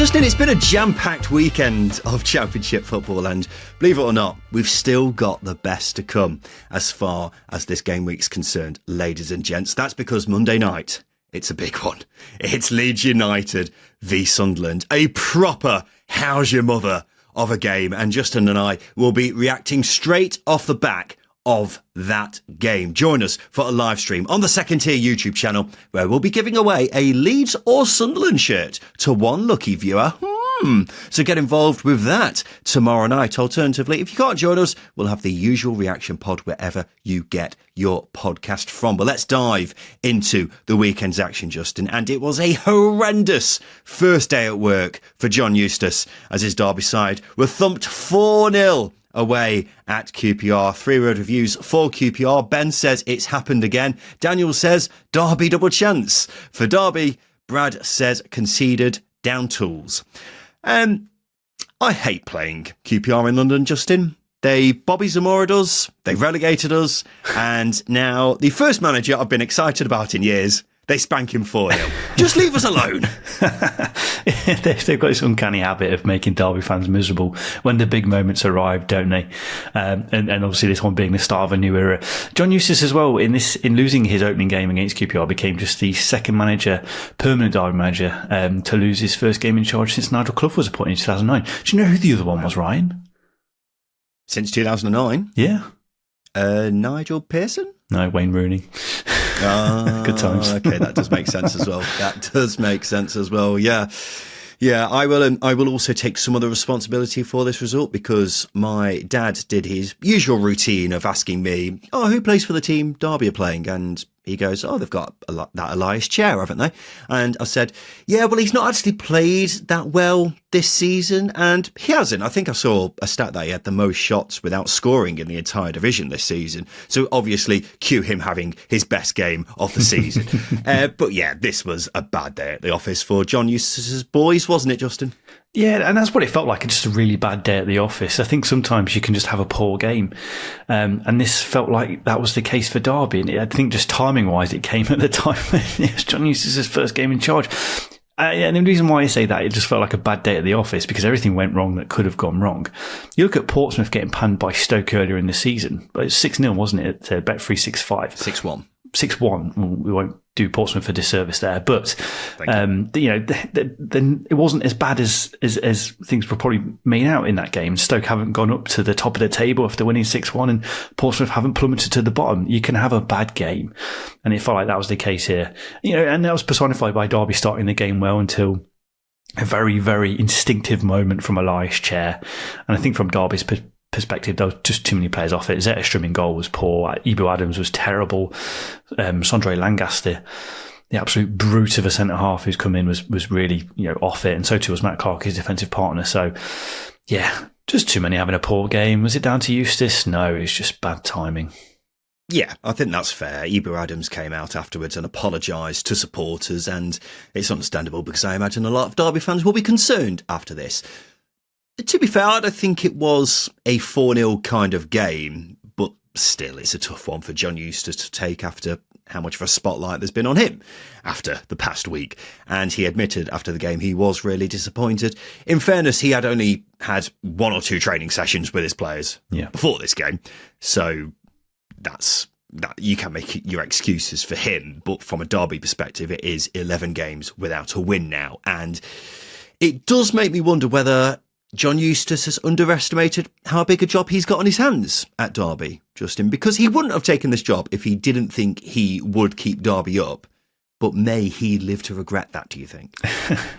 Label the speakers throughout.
Speaker 1: Justin, it's been a jam-packed weekend of Championship football, and believe it or not, we've still got the best to come as far as this game week's concerned, ladies and gents. That's because Monday night, it's a big one. It's Leeds United v Sunderland, a proper how's your mother of a game, and Justin and I will be reacting straight off the back of that game. Join us for a live stream on the Second Tier YouTube channel, where we'll be giving away a Leeds or Sunderland shirt to one lucky viewer. So get involved with that tomorrow night. Alternatively, if you can't join us, we'll have the usual reaction pod wherever you get your podcast from. But let's dive into the weekend's action, Justin. And it was a horrendous first day at work for John Eustace as his Derby side were thumped 4-0 away at QPR. 3-word reviews for QPR. Ben says it's happened again. Daniel says Derby double chance. For Derby, Brad says conceded, down tools. I hate playing QPR in London, Justin. Bobby Zamora us, they relegated us, and now the first manager I've been excited about in years, they spank him 4-0. Just leave us alone.
Speaker 2: They've got this uncanny habit of making Derby fans miserable when the big moments arrive, don't they? And obviously this one being the start of a new era. John Eustace as well, in losing his opening game against QPR, became just the second permanent Derby manager, to lose his first game in charge since Nigel Clough was appointed in 2009. Do you know who the other one was, Ryan?
Speaker 1: Since 2009?
Speaker 2: Yeah.
Speaker 1: Nigel Pearson?
Speaker 2: No, Wayne Rooney. Good times.
Speaker 1: Okay, that does make sense as well. Yeah, I will also take some of the responsibility for this result, because my dad did his usual routine of asking me, who plays for the team Derby are playing? And he goes, they've got that Elias Chair, haven't they? And I said, yeah, well, he's not actually played that well this season. And he hasn't. I think I saw a stat that he had the most shots without scoring in the entire division this season. So obviously, cue him having his best game of the season. But yeah, this was a bad day at the office for John Eustace's boys, wasn't it, Justin?
Speaker 2: Yeah, and that's what it felt like, just a really bad day at the office. I think sometimes you can just have a poor game. And this felt like that was the case for Derby. And I think just timing-wise, it came at the time when it was John Eustace's first game in charge. And the reason why I say that, it just felt like a bad day at the office, because everything went wrong that could have gone wrong. You look at Portsmouth getting panned by Stoke earlier in the season. But it was 6-0, wasn't it, at Bet365?
Speaker 1: 6-1.
Speaker 2: 6-1. We won't do Portsmouth a disservice there, but then it wasn't as bad as things were probably made out in that game. Stoke haven't gone up to the top of the table after winning 6-1, and Portsmouth haven't plummeted to the bottom. You can have a bad game, and it felt like that was the case here. And that was personified by Derby starting the game well until a very, very instinctive moment from Elias Chair, and I think from Derby's perspective, there was just too many players off it. Zetterstrom in goal was poor. Ibu Adams was terrible. Sondre Lancaster, the absolute brute of a centre-half who's come in, was really off it. And so too was Matt Clark, his defensive partner. So, yeah, just too many having a poor game. Was it down to Eustace? No, it's just bad timing.
Speaker 1: Yeah, I think that's fair. Ibu Adams came out afterwards and apologised to supporters, and it's understandable, because I imagine a lot of Derby fans will be concerned after this. To be fair, I don't think it was a 4-0 kind of game, but still, it's a tough one for John Eustace to take after how much of a spotlight there's been on him after the past week. And he admitted after the game he was really disappointed. In fairness, he had only had 1 or 2 training sessions with his players before this game. So that you can make your excuses for him. But from a Derby perspective, it is 11 games without a win now. And it does make me wonder whether John Eustace has underestimated how big a job he's got on his hands at Derby, Justin, because he wouldn't have taken this job if he didn't think he would keep Derby up. But may he live to regret that, do you think?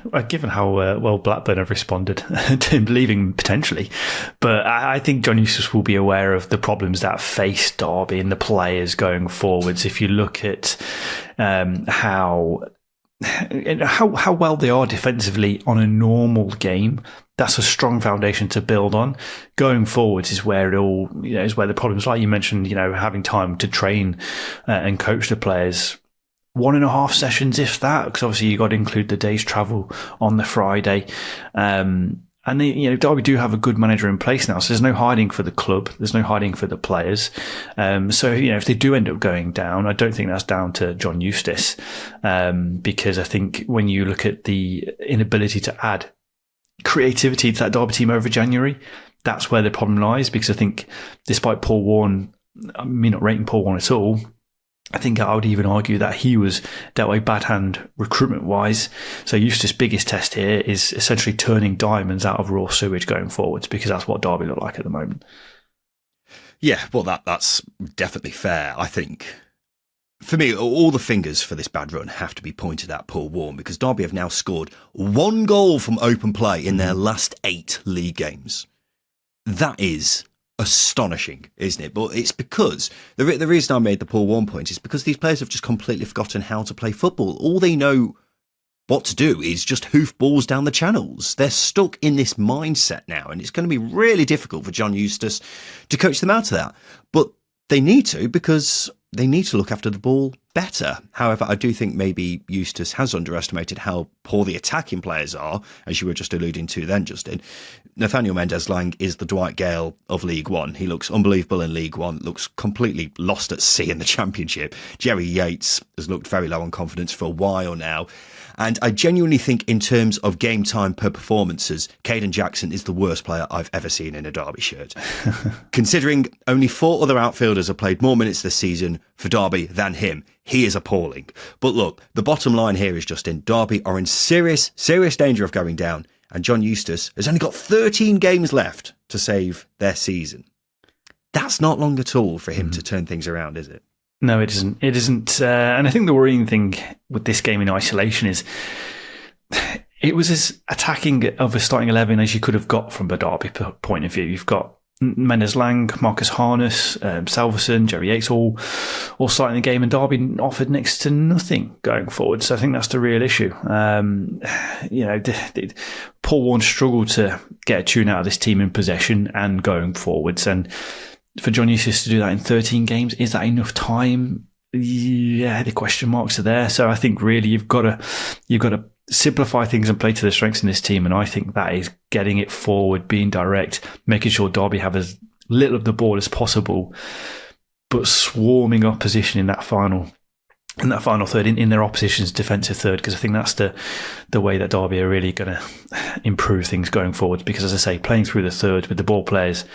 Speaker 2: Well, given how well Blackburn have responded to him leaving, potentially. But I think John Eustace will be aware of the problems that face Derby and the players going forwards. If you look at how well they are defensively on a normal game, that's a strong foundation to build on. Going forwards is where it all, is where the problems, like you mentioned, having time to train and coach the players. 1.5 sessions, if that, because obviously you got to include the day's travel on the Friday. And Derby do have a good manager in place now, so there's no hiding for the club. There's no hiding for the players. So if they do end up going down, I don't think that's down to John Eustace, because I think when you look at the inability to add creativity to that Derby team over January. That's where the problem lies, because I think despite Paul Warne, me not rating Paul Warne at all, I think I would even argue that he was dealt a bad hand recruitment-wise. So Eustace's biggest test here is essentially turning diamonds out of raw sewage going forwards, because that's what Derby look like at the moment.
Speaker 1: Yeah, well, that's definitely fair. I think, for me, all the fingers for this bad run have to be pointed at Paul Warne, because Derby have now scored 1 goal from open play in their last 8 league games. That is astonishing, isn't it? But it's because the reason I made the Paul Warne point is because these players have just completely forgotten how to play football. All they know what to do is just hoof balls down the channels. They're stuck in this mindset now, and it's going to be really difficult for John Eustace to coach them out of that. But they need to, because they need to look after the ball better. However, I do think maybe Eustace has underestimated how poor the attacking players are, as you were just alluding to then, Justin. Nathaniel Mendez-Laing is the Dwight Gale of League One. He looks unbelievable in League One, looks completely lost at sea in the Championship. Jerry Yates has looked very low on confidence for a while now. And I genuinely think in terms of game time per performances, Caden Jackson is the worst player I've ever seen in a Derby shirt. Considering only 4 other outfielders have played more minutes this season for Derby than him, he is appalling. But look, the bottom line here is, Justin, Derby are in serious danger of going down, and John Eustace has only got 13 games left to save their season. That's not long at all for him to turn things around, is it?
Speaker 2: No, it isn't. It isn't. And I think the worrying thing with this game in isolation is it was as attacking of a starting 11 as you could have got from a Derby point of view. You've got Mendez-Laing, Marcus Harness, Salverson, Jerry Yates all starting the game, and Derby offered next to nothing going forward. So I think that's the real issue. Paul Warne struggled to get a tune out of this team in possession and going forwards, and for John Eustace to do that in 13 games, is that enough time? Yeah, the question marks are there. So I think really you've got to simplify things and play to the strengths in this team. And I think that is getting it forward, being direct, making sure Derby have as little of the ball as possible, but swarming opposition in that final third, in their opposition's defensive third, because I think that's the way that Derby are really going to improve things going forward. Because, as I say, playing through the third with the ball players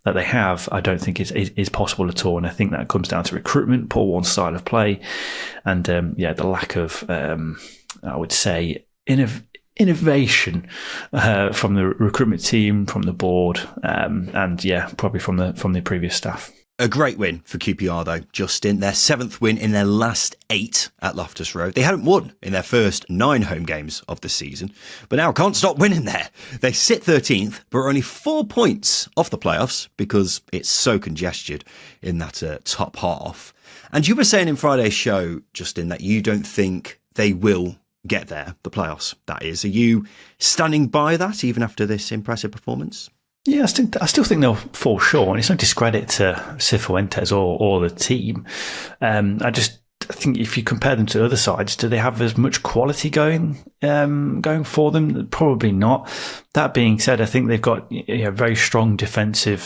Speaker 2: that they have, I don't think is possible at all. And I think that comes down to recruitment, Paul Warne's style of play, and the lack of, I would say, innovation from the recruitment team, from the board, and probably from the previous staff.
Speaker 1: A great win for QPR, though, Justin. Their 7th win in their last 8 at Loftus Road. They hadn't won in their first 9 home games of the season, but now can't stop winning there. They sit 13th, but are only 4 points off the playoffs because it's so congested in that top half. And you were saying in Friday's show, Justin, that you don't think they will get there, the playoffs, that is. Are you standing by that even after this impressive performance?
Speaker 2: Yeah, I still think they'll fall short, and it's no discredit to Cifuentes or the team. I think if you compare them to other sides, do they have as much quality going for them? Probably not. That being said, I think they've got very strong defensive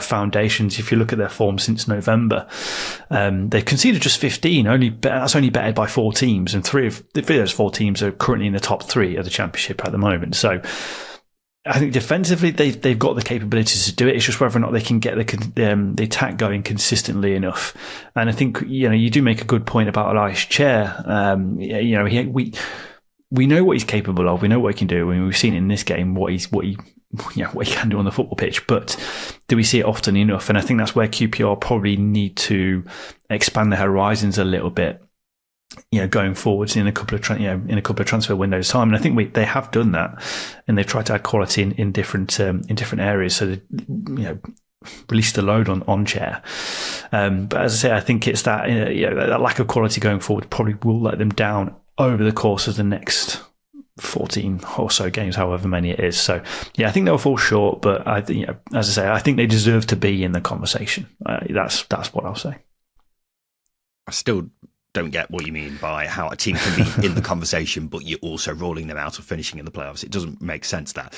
Speaker 2: foundations. If you look at their form since November, they've conceded just 15. That's only betted by 4 teams, and 3 of those 4 teams are currently in the top 3 of the Championship at the moment. So I think defensively they've got the capabilities to do it. It's just whether or not they can get the attack going consistently enough. And I think you do make a good point about Elias Chair. We know what he's capable of. We know what he can do. I mean, we've seen in this game what he can do on the football pitch. But do we see it often enough? And I think that's where QPR probably need to expand their horizons a little bit, going forwards in a couple of transfer windows time. And I think they have done that, and they've tried to add quality in different areas. So they, release the load on Chair. But as I say, I think it's that that lack of quality going forward probably will let them down over the course of the next 14 or so games, however many it is. So yeah, I think they'll fall short. But as I say, I think they deserve to be in the conversation. That's what I'll say.
Speaker 1: I still don't get what you mean by how a team can be in the conversation, but you're also ruling them out of finishing in the playoffs. It doesn't make sense, that.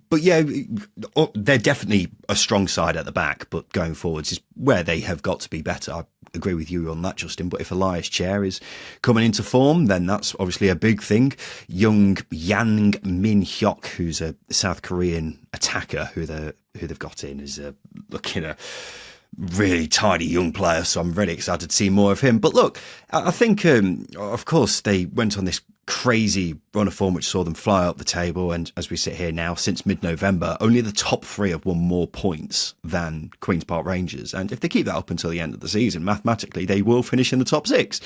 Speaker 1: But yeah, they're definitely a strong side at the back, but going forwards is where they have got to be better. I agree with you on that, Justin. But if Elias Chair is coming into form, then that's obviously a big thing. Young Yang Min Hyuk, who's a South Korean attacker who they've got in, is looking a really tidy young player, so I'm really excited to see more of him. But look, I think, of course, they went on this crazy run of form which saw them fly up the table, and as we sit here now, since mid-November, only the top three have won more points than Queen's Park Rangers, and if they keep that up until the end of the season, mathematically they will finish in the top six.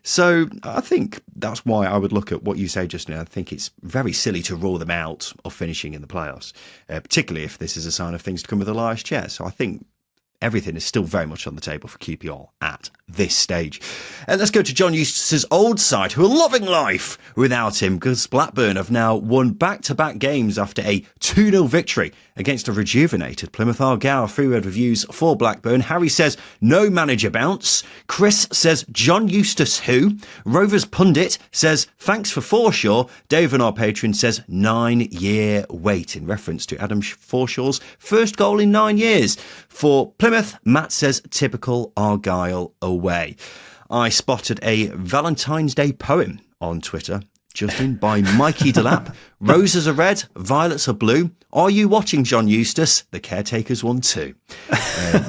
Speaker 1: So I think that's why I would look at what you say, Justin. I think it's very silly to rule them out of finishing in the playoffs, particularly if this is a sign of things to come with Elias Chair. So I think everything is still very much on the table for QPR at this stage. And let's go to John Eustace's old side, who are loving life without him, because Blackburn have now won back-to-back games after a 2-0 victory against a rejuvenated Plymouth Argyle. 3-word reviews for Blackburn. Harry says, no manager bounce. Chris says, John Eustace who? Rovers Pundit says, thanks for Forshaw. Dave, our patron, says, 9-year wait, in reference to Adam Forshaw's first goal in 9 years. For Plymouth, Matt says, typical Argyle away. I spotted a Valentine's Day poem on Twitter, Justin, by Mikey Delap. Roses are red, violets are blue. Are you watching, John Eustace? The Caretakers won too.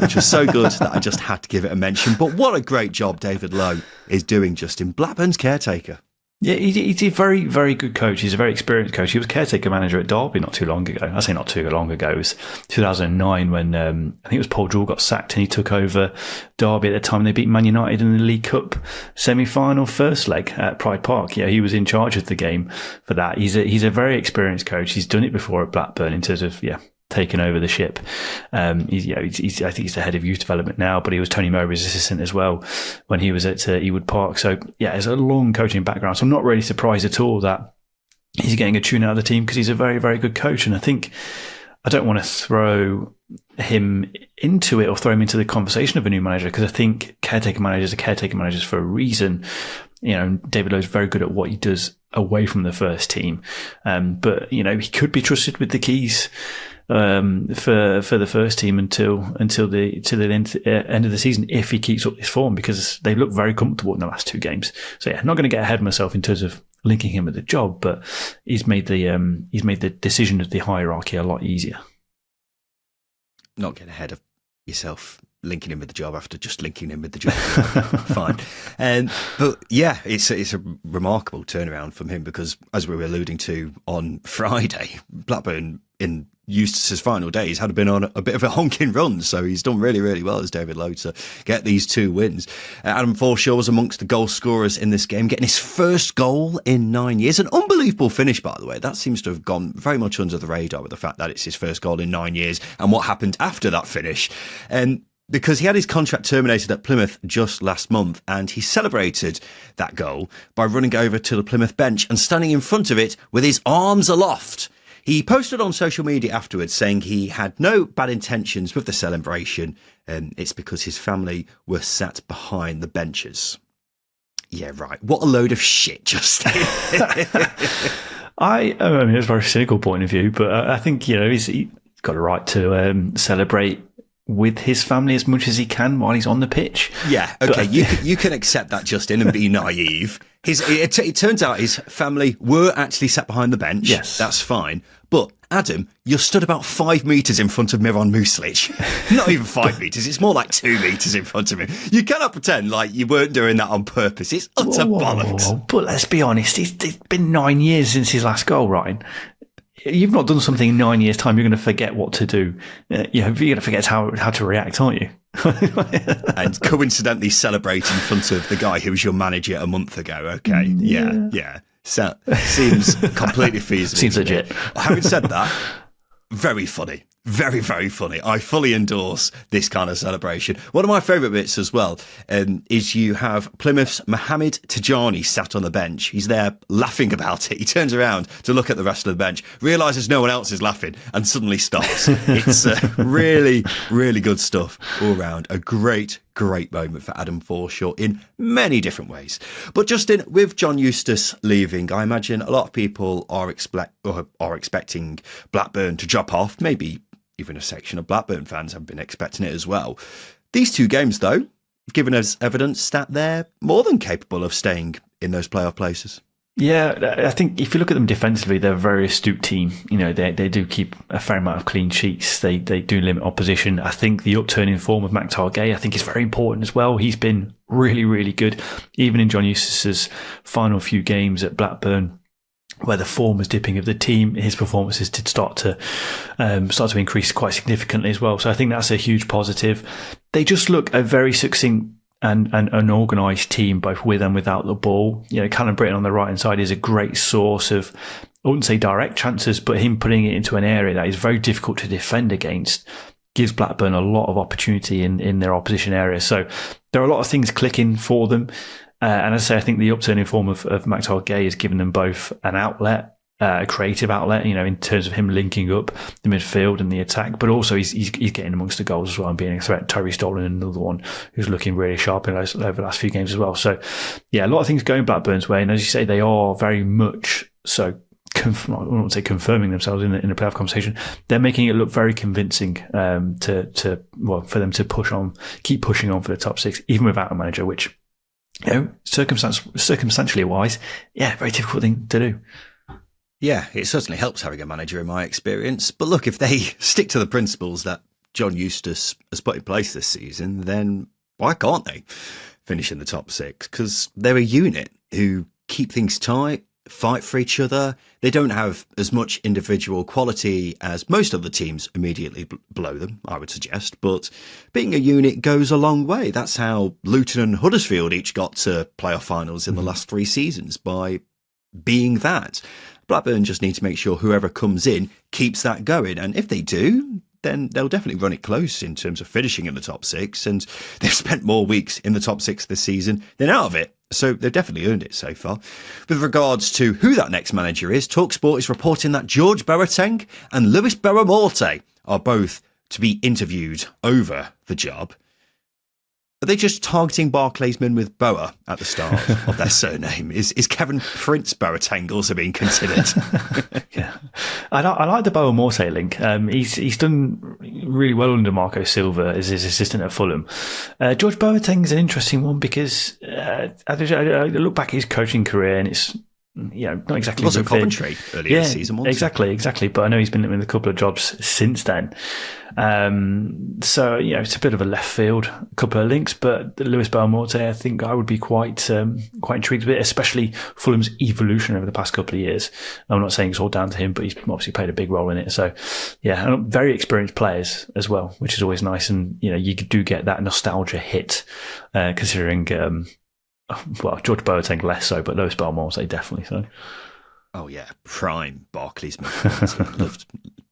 Speaker 1: Which was so good that I just had to give it a mention. But what a great job David Lowe is doing, Justin. Blackburn's caretaker.
Speaker 2: Yeah, he's a very, very good coach. He's a very experienced coach. He was caretaker manager at Derby not too long ago. I say not too long ago. It was 2009 when I think it was Paul Jewell got sacked and he took over Derby at the time. They beat Man United in the League Cup semi-final first leg at Pride Park. Yeah, he was in charge of the game for that. He's a very experienced coach. He's done it before at Blackburn in terms of taken over the ship. I think he's the head of youth development now, but he was Tony Mowbray's assistant as well when he was at Ewood Park. So yeah, there's a long coaching background. So I'm not really surprised at all that he's getting a tune out of the team, because he's a very, very good coach. And I think I don't want to throw him into it or throw him into the conversation of a new manager, because I think caretaker managers are caretaker managers for a reason. David Lowe's very good at what he does away from the first team. But he could be trusted with the keys for the first team until the end of the season, if he keeps up this form, because they look very comfortable in the last two games. So yeah, not going to get ahead of myself in terms of linking him with the job, but he's made the decision of the hierarchy a lot easier.
Speaker 1: Not get ahead of yourself linking him with the job after just linking him with the job. Fine. But yeah, it's a remarkable turnaround from him, because as we were alluding to on Friday, Blackburn in Eustace's final days had been on a bit of a honking run, so he's done really, really well as David Lowe to get these 2 wins. Adam Forshaw was amongst the goal scorers in this game, getting his first goal in 9 years. An unbelievable finish, by the way. That seems to have gone very much under the radar with the fact that it's his first goal in 9 years and what happened after that finish. Because he had his contract terminated at Plymouth just last month, and he celebrated that goal by running over to the Plymouth bench and standing in front of it with his arms aloft. He posted on social media afterwards saying he had no bad intentions with the celebration, and it's because his family were sat behind the benches. Yeah, right. What a load of shit, Justin.
Speaker 2: I mean, it's a very cynical point of view, but I think, he's got a right to celebrate with his family as much as he can while he's on the pitch.
Speaker 1: Yeah, okay, you can accept that, Justin, and be naive. It turns out his family were actually sat behind the bench.
Speaker 2: Yes.
Speaker 1: That's fine. But, Adam, you're stood about 5 metres in front of Miran Muslic. Not even 5 metres, it's more like 2 metres in front of him. You cannot pretend like you weren't doing that on purpose. It's utter bollocks.
Speaker 2: Whoa. But let's be honest, it's been 9 years since his last goal, Ryan. You've not done something in 9 years' time, you're going to forget what to do. You're going to forget how to react, aren't you?
Speaker 1: And coincidentally celebrate in front of the guy who was your manager a month ago. Okay, yeah. So, seems completely feasible.
Speaker 2: Seems legit.
Speaker 1: Having said that, very funny. Very, very funny. I fully endorse this kind of celebration. One of my favourite bits as well is you have Plymouth's Mohamed Tijani sat on the bench. He's there laughing about it. He turns around to look at the rest of the bench, realises no one else is laughing, and suddenly stops. It's really, really good stuff all round. A great great moment for Adam Forshaw in many different ways. But Justin, with John Eustace leaving, I imagine a lot of people are expecting Blackburn to drop off. Maybe even a section of Blackburn fans have been expecting it as well. These 2 games, though, have given us evidence that they're more than capable of staying in those playoff places.
Speaker 2: Yeah, I think if you look at them defensively, they're a very astute team. You know, they do keep a fair amount of clean sheets. They do limit opposition. I think the upturning form of Mac Targay, I think, is very important as well. He's been really, really good, even in John Eustace's final few games at Blackburn, where the form was dipping of the team. His performances did start to increase quite significantly as well. So I think that's a huge positive. They just look a very succinct and an organised team, both with and without the ball. You know, Callum Britton on the right hand side is a great source of, I wouldn't say direct chances, but him putting it into an area that is very difficult to defend against gives Blackburn a lot of opportunity in their opposition area. So there are a lot of things clicking for them. And as I say, I think the upturning form of Mac Targay has given them both an outlet, a creative outlet, you know, in terms of him linking up the midfield and the attack, but also he's getting amongst the goals as well and being a threat. Tyree Stolen, another one who's looking really sharp over the last few games as well. So, yeah, a lot of things going Blackburn's way, and as you say, they are very much so. I won't say confirming themselves in the playoff conversation. They're making it look very convincing for them to push on, keep pushing on for the top 6, even without a manager, which, you know, circumstantially wise, yeah, very difficult thing to do.
Speaker 1: Yeah, it certainly helps having a manager in my experience. But look, if they stick to the principles that John Eustace has put in place this season, then why can't they finish in the top 6? Because they're a unit who keep things tight, fight for each other. They don't have as much individual quality as most other teams immediately below them, I would suggest. But being a unit goes a long way. That's how Luton and Huddersfield each got to playoff finals in the last 3 seasons, by being that. Blackburn just need to make sure whoever comes in keeps that going. And if they do, then they'll definitely run it close in terms of finishing in the top 6. And they've spent more weeks in the top 6 this season than out of it. So they've definitely earned it so far. With regards to who that next manager is, TalkSport is reporting that George Boateng and Lewis Berramorte are both to be interviewed over the job. Are they just targeting Barclaysmen with Boa at the start of their surname? Is Kevin Prince Boateng also being considered?
Speaker 2: Yeah, I like the Boa Morte link. He's done really well under Marco Silva as his assistant at Fulham. George Boateng is an interesting one because I look back at his coaching career and it's, you know, not exactly.
Speaker 1: He was at Coventry earlier this season, wasn't
Speaker 2: exactly. But I know he's been in a couple of jobs since then. So, you know, it's a bit of a left field, a couple of links, but Lewis Berramorte, I think I would be quite intrigued with it, especially Fulham's evolution over the past couple of years. I'm not saying it's all down to him, but he's obviously played a big role in it. So, yeah, and very experienced players as well, which is always nice. And, you know, you do get that nostalgia hit, considering, George Boateng less so, but Lewis Berramorte definitely so.
Speaker 1: Oh yeah, prime Barclaysman. Loved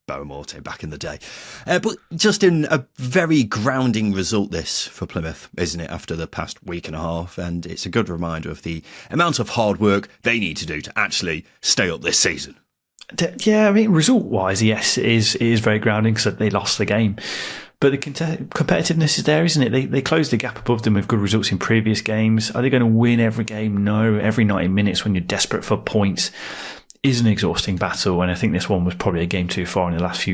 Speaker 1: Berramorte back in the day. But just in a very grounding result this for Plymouth, isn't it, after the past week and a half? And it's a good reminder of the amount of hard work they need to do to actually stay up this season.
Speaker 2: Yeah, I mean, result-wise, yes, it is very grounding because they lost the game. But the competitiveness is there, isn't it? They closed the gap above them with good results in previous games. Are they going to win every game? No. Every 90 minutes when you're desperate for points is an exhausting battle. And I think this one was probably a game too far in the last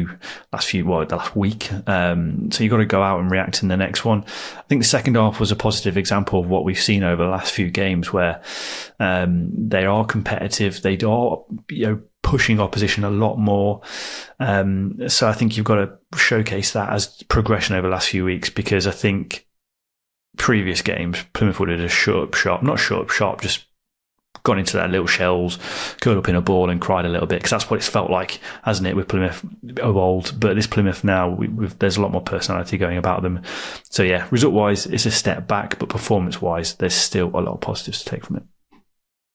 Speaker 2: week. So you've got to go out and react in the next one. I think the second half was a positive example of what we've seen over the last few games where they are competitive. They are, you know, pushing opposition a lot more. So I think you've got to showcase that as progression over the last few weeks, because I think previous games, Plymouth would have just just gone into their little shells, curled up in a ball and cried a little bit, because that's what it's felt like, hasn't it, with Plymouth of old. But this Plymouth now, there's a lot more personality going about them. So yeah, result-wise, it's a step back, but performance-wise, there's still a lot of positives to take from it.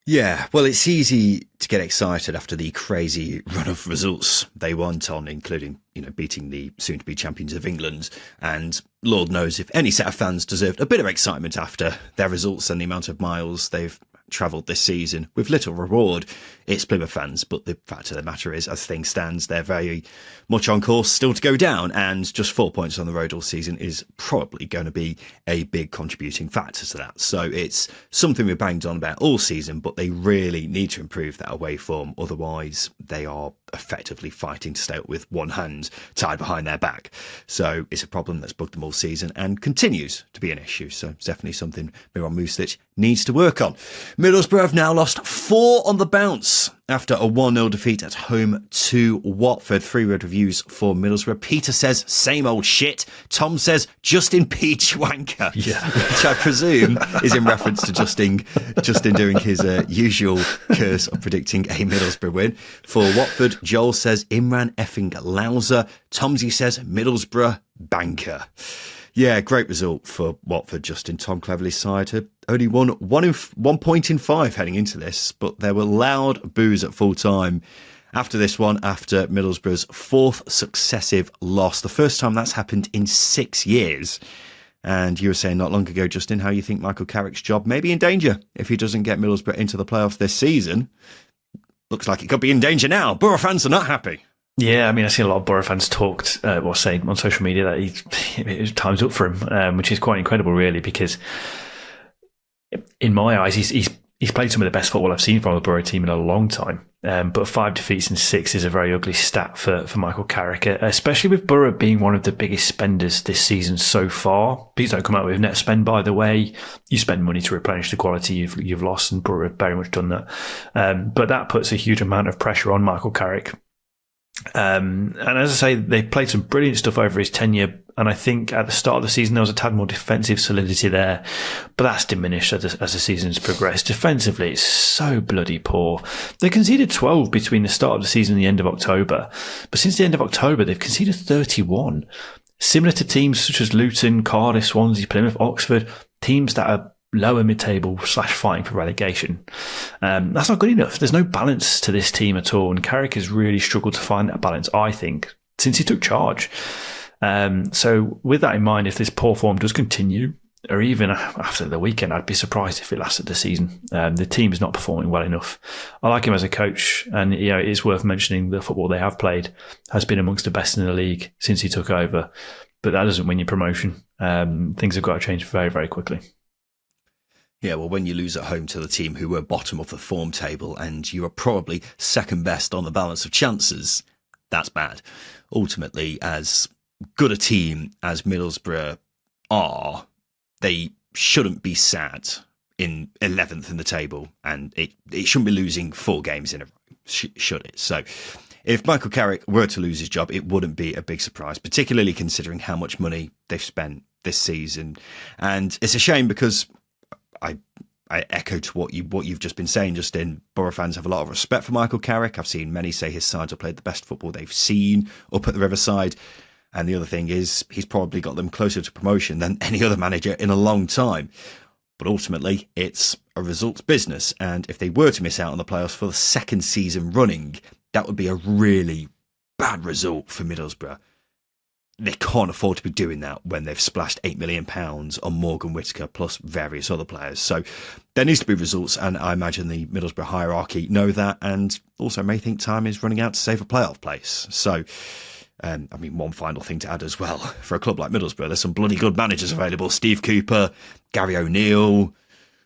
Speaker 1: Yeah, well, it's easy to get excited after the crazy run of results they went on, including, you know, beating the soon-to-be champions of England. And Lord knows if any set of fans deserved a bit of excitement after their results and the amount of miles they've travelled this season with little reward. It's Plymouth fans, but the fact of the matter is, as things stands, they're very much on course still to go down, and just 4 points on the road all season is probably going to be a big contributing factor to that. So it's something we've banged on about all season, but they really need to improve that away form. Otherwise, they are effectively fighting to stay up with one hand tied behind their back. So it's a problem that's bugged them all season and continues to be an issue. So it's definitely something Miron Mustić needs to work on. Middlesbrough have now lost 4 on the bounce after a 1-0 defeat at home to Watford. 3-word reviews for Middlesbrough. Peter says, same old shit. Tom says, Justin Peach wanker.
Speaker 2: Yeah.
Speaker 1: Which I presume is in reference to Justin doing his usual curse of predicting a Middlesbrough win. For Watford, Joel says, Imran effing Louser. Tomsy says, Middlesbrough banker. Yeah, great result for Watford. Justin, Tom Cleverley's side had only won 1 point in 5 heading into this, but there were loud boos at full time after this one, after Middlesbrough's 4th successive loss. The first time that's happened in 6 years. And you were saying not long ago, Justin, how you think Michael Carrick's job may be in danger if he doesn't get Middlesbrough into the playoffs this season. Looks like it could be in danger now. Borough fans are not happy.
Speaker 2: Yeah, I mean, I see a lot of Borough fans say on social media that time's up for him, which is quite incredible, really, because in my eyes, he's played some of the best football I've seen from a Borough team in a long time. But 5 defeats in 6 is a very ugly stat for Michael Carrick, especially with Borough being one of the biggest spenders this season so far. Please don't come out with net spend, by the way. You spend money to replenish the quality you've lost, and Borough have very much done that. But that puts a huge amount of pressure on Michael Carrick. And as I say, they played some brilliant stuff over his tenure, and I think at the start of the season there was a tad more defensive solidity there, but that's diminished as the season's progressed. Defensively, it's so bloody poor. They conceded 12 between the start of the season and the end of October, but since the end of October they've conceded 31. Similar to teams such as Luton, Cardiff, Swansea, Plymouth, Oxford, teams that are lower mid-table / fighting for relegation. That's not good enough. There's no balance to this team at all, and Carrick has really struggled to find that balance, I think, since he took charge. So with that in mind, if this poor form does continue, or even after the weekend, I'd be surprised if it lasted the season. The team is not performing well enough. I like him as a coach, and it is worth mentioning the football they have played has been amongst the best in the league since he took over, but that doesn't win you promotion. Things have got to change very, very quickly.
Speaker 1: Yeah, well, when you lose at home to the team who were bottom of the form table and you are probably second best on the balance of chances, that's bad. Ultimately, as good a team as Middlesbrough are, they shouldn't be sat in 11th in the table, and it shouldn't be losing 4 games in a row, should it? So if Michael Carrick were to lose his job, it wouldn't be a big surprise, particularly considering how much money they've spent this season. And it's a shame because I echo to what you've just been saying, Justin. Borough fans have a lot of respect for Michael Carrick. I've seen many say his sides have played the best football they've seen up at the Riverside. And the other thing is he's probably got them closer to promotion than any other manager in a long time. But ultimately, it's a results business. And if they were to miss out on the playoffs for the 2nd season running, that would be a really bad result for Middlesbrough. They can't afford to be doing that when they've splashed £8 million on Morgan Whittaker plus various other players. So there needs to be results, and I imagine the Middlesbrough hierarchy know that, and also may think time is running out to save a playoff place. So, one final thing to add as well. For a club like Middlesbrough, there's some bloody good managers available. Steve Cooper, Gary O'Neill,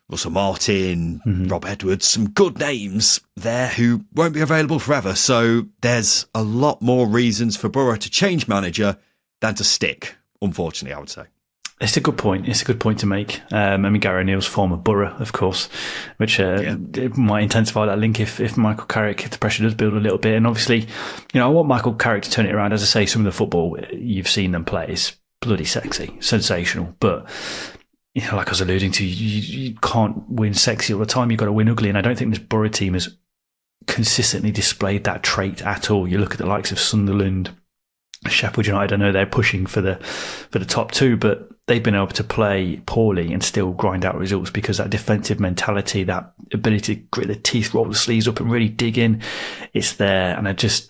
Speaker 1: Russell Martin, Rob Edwards, some good names there who won't be available forever. So there's a lot more reasons for Borough to change manager than to stick, unfortunately, I would say.
Speaker 2: It's a good point. It's a good point to make. Gary O'Neill's former Borough, of course, which it might intensify that link if Michael Carrick, if the pressure does build a little bit. And obviously, I want Michael Carrick to turn it around. As I say, some of the football you've seen them play is bloody sexy, sensational. But, like I was alluding to, you can't win sexy all the time. You've got to win ugly. And I don't think this Borough team has consistently displayed that trait at all. You look at the likes of Sunderland, Sheffield Utd, I know they're pushing for the top 2, but they've been able to play poorly and still grind out results because that defensive mentality, that ability to grit the teeth, roll the sleeves up and really dig in, it's there. And this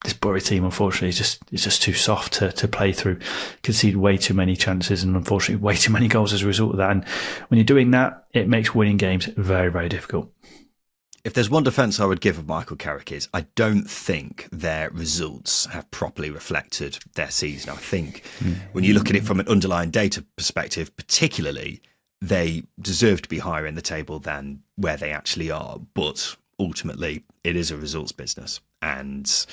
Speaker 2: this Bury team, unfortunately, is just too soft to play through. Concede way too many chances and, unfortunately, way too many goals as a result of that. And when you're doing that, it makes winning games very, very difficult.
Speaker 1: If there's one defence I would give of Michael Carrick is I don't think their results have properly reflected their season. I think when you look at it from an underlying data perspective, particularly, they deserve to be higher in the table than where they actually are. But ultimately, it is a results business. And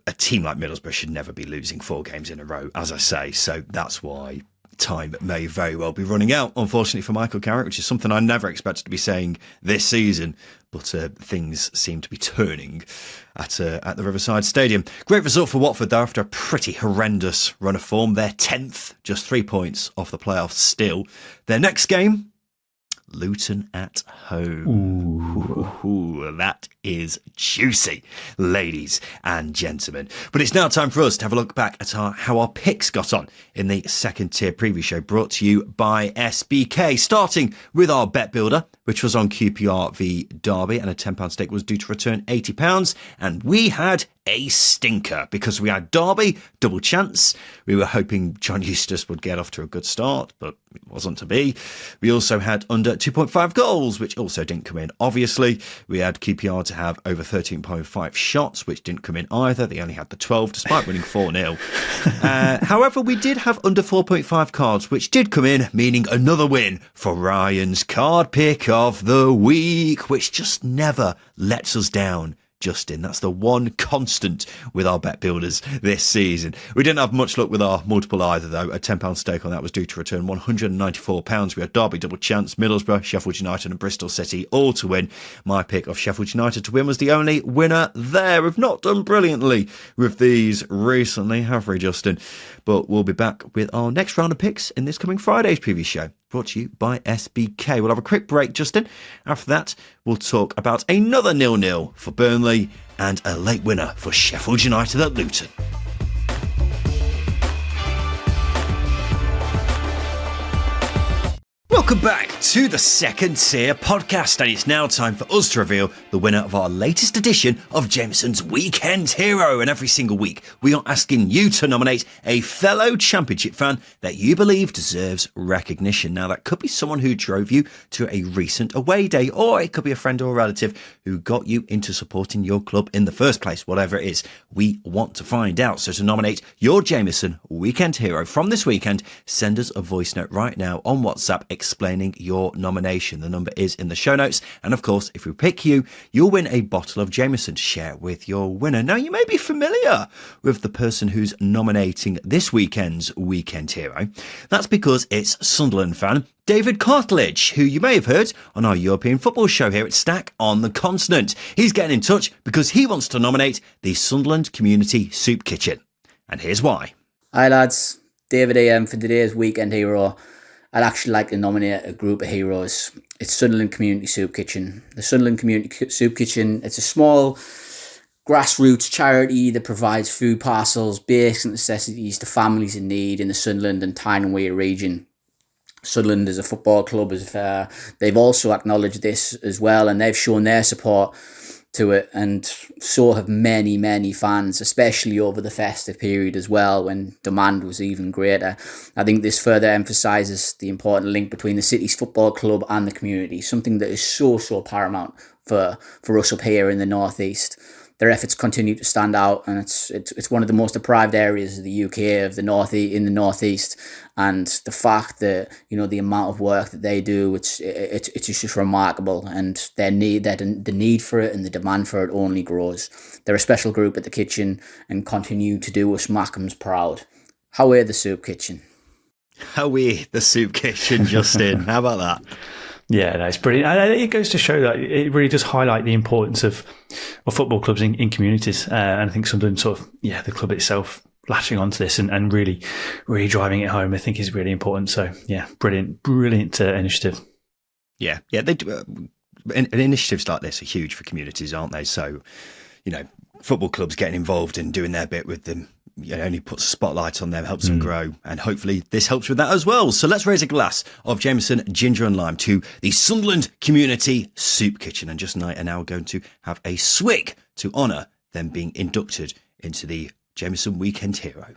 Speaker 1: a team like Middlesbrough should never be losing 4 games in a row, as I say. So that's why time may very well be running out, unfortunately, for Michael Carrick, which is something I never expected to be saying this season. But things seem to be turning at the Riverside Stadium. Great result for Watford, though, after a pretty horrendous run of form. They're 10th, just 3 points off the playoffs still. Their next game, Luton at home. Ooh, that is juicy, ladies and gentlemen. But it's now time for us to have a look back at how our picks got on in the second tier preview show, brought to you by SBK, starting with our bet builder, which was on QPR v Derby, and a £10 stake was due to return £80. And we had a stinker because we had Derby, double chance. We were hoping John Eustace would get off to a good start, but it wasn't to be. We also had under 2.5 goals, which also didn't come in. Obviously, we had QPR to have over 13.5 shots, which didn't come in either. They only had the 12, despite winning 4-0. However, we did have under 4.5 cards, which did come in, meaning another win for Ryan's card pick of the week, which just never lets us down. Justin, that's the one constant with our bet builders this season. We didn't have much luck with our multiple either, though. A £10 stake on that was due to return £194. We had Derby double chance, Middlesbrough, Sheffield United and Bristol City all to win. My pick of Sheffield United to win was the only winner there. We've not done brilliantly with these recently, have we, Justin? But we'll be back with our next round of picks in this coming Friday's preview show, brought to you by SBK. We'll have a quick break, Justin. After that, we'll talk about another 0-0 for Burnley and a late winner for Sheffield United at Luton. Welcome back to the Second Tier Podcast, and it's now time for us to reveal the winner of our latest edition of Jameson's Weekend Hero. And every single week, we are asking you to nominate a fellow Championship fan that you believe deserves recognition. Now, that could be someone who drove you to a recent away day, or it could be a friend or a relative who got you into supporting your club in the first place. Whatever it is, we want to find out. So to nominate your Jameson Weekend Hero from this weekend, send us a voice note right now on WhatsApp explaining your nomination. The number is in the show notes. And of course, if we pick you, you'll win a bottle of Jameson to share with your winner. Now, you may be familiar with the person who's nominating this weekend's Weekend Hero. That's because it's Sunderland fan David Cartledge, who you may have heard on our European football show here at Stack on the Continent. He's getting in touch because he wants to nominate the Sunderland Community Soup Kitchen. And here's why.
Speaker 3: Hi lads, David AM for today's Weekend Hero. I'd actually like to nominate a group of heroes. It's Sunderland Community Soup Kitchen. The Sunderland Community Soup Kitchen, it's a small grassroots charity that provides food parcels, basic necessities to families in need in the Sunderland and Tyne and Wear region. Sunderland as a football club, they've also acknowledged this as well, and they've shown their support to it, and so have many, many fans, especially over the festive period as well, when demand was even greater. I think this further emphasises the important link between the city's football club and the community, something that is so paramount for us up here in the North East. Their efforts continue to stand out, and it's one of the most deprived areas of the UK, in the Northeast, and the fact that the amount of work that they do, it's just remarkable, and the need for it and the demand for it only grows. They're a special group at the kitchen and continue to do us Mackhams proud. How are the soup kitchen?
Speaker 1: How are the soup kitchen, Justin? How about that?
Speaker 2: Yeah, no, it's brilliant. And it goes to show that it really does highlight the importance of football clubs in communities. And I think something the club itself latching onto this and really driving it home, I think is really important. So yeah, brilliant initiative. Yeah,
Speaker 1: they do. Initiatives like this are huge for communities, aren't they? So, football clubs getting involved and doing their bit with them, only puts a spotlight on them, helps them grow, and hopefully this helps with that as well. So let's raise a glass of Jameson Ginger and Lime to the Sunderland Community Soup Kitchen. And Justin and I are now going to have a swig to honour then being inducted into the Jameson Weekend Hero.